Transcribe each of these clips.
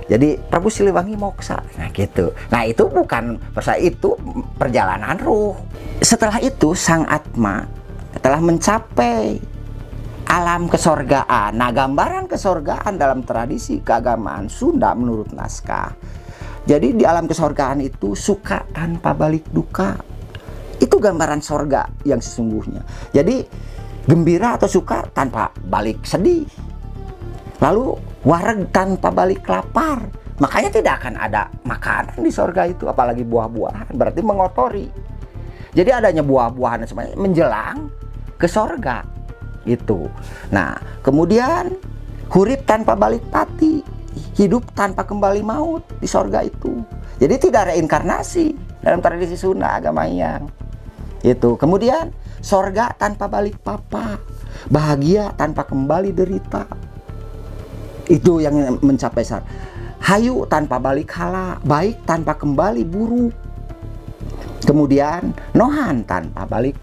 Jadi Prabu Siliwangi moksa, nah gitu. Nah itu bukan itu perjalanan ruh. Setelah itu Sang Atma telah mencapai alam kesorgaan. Nah gambaran kesorgaan dalam tradisi keagamaan Sunda menurut naskah. Jadi di alam kesorgaan itu suka tanpa balik duka. Itu gambaran sorga yang sesungguhnya. Jadi gembira atau suka tanpa balik sedih. Lalu wareg tanpa balik lapar. Makanya tidak akan ada makanan di sorga itu, apalagi buah-buahan. Berarti mengotori. Jadi adanya buah-buahan dan semuanya menjelang ke sorga itu. Nah kemudian hurip tanpa balik pati, hidup tanpa kembali maut di sorga itu. Jadi tidak reinkarnasi dalam tradisi Sunda agama Hyang itu. Kemudian sorga tanpa balik papa, bahagia tanpa kembali derita. Itu yang mencapai hayu tanpa balik hala, baik tanpa kembali buruk. Kemudian nohan tanpa balik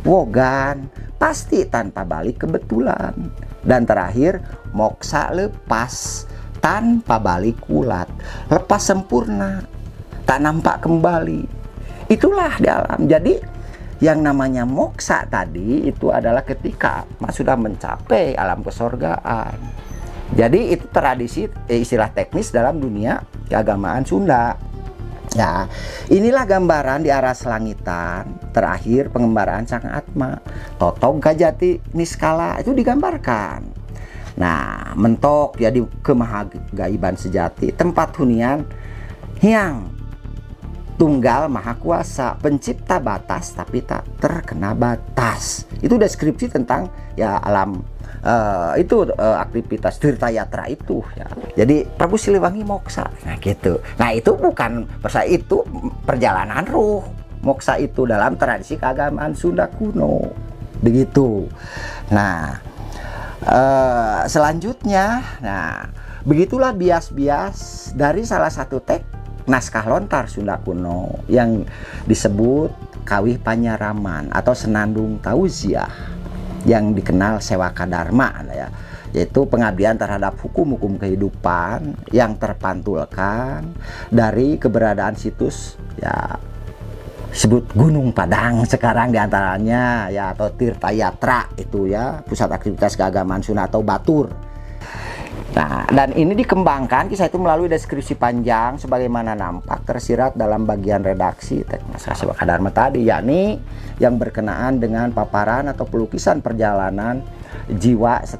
wogan, pasti tanpa balik kebetulan. Dan terakhir moksa lepas tanpa balik ulat, lepas sempurna, tak nampak kembali. Itulah di alam. Jadi yang namanya moksa tadi itu adalah ketika sudah mencapai alam kesorgaan. Jadi itu tradisi istilah teknis dalam dunia keagamaan Sunda. Ya, inilah gambaran di arah selangitan terakhir pengembaraan Sang Atma. Totog Gajati Niskala itu digambarkan. Nah, mentok jadi kemahagaiban sejati, tempat hunian Hyang Tunggal Maha Kuasa, pencipta batas tapi tak terkena batas. Itu deskripsi tentang ya alam aktivitas Tirtayatra itu ya. Jadi Prabu Siliwangi moksa, nah gitu. Nah itu bukan itu perjalanan ruh. Moksa itu dalam tradisi keagamaan Sunda kuno, begitu. Nah selanjutnya, nah begitulah bias-bias dari salah satu teks naskah lontar Sunda kuno yang disebut Kawih Panyaraman atau Senandung Tauziah, yang dikenal Sewaka Dharma ya, yaitu pengabdian terhadap hukum-hukum kehidupan yang terpantulkan dari keberadaan situs ya disebut Gunung Padang sekarang diantaranya ya, atau Tirtayatra itu ya, pusat aktivitas keagamaan Sunda atau Batur. Nah, dan ini dikembangkan kisah itu melalui deskripsi panjang sebagaimana nampak tersirat dalam bagian redaksi teks naskah Sewaka Dharma tadi, yakni yang berkenaan dengan paparan atau pelukisan perjalanan jiwa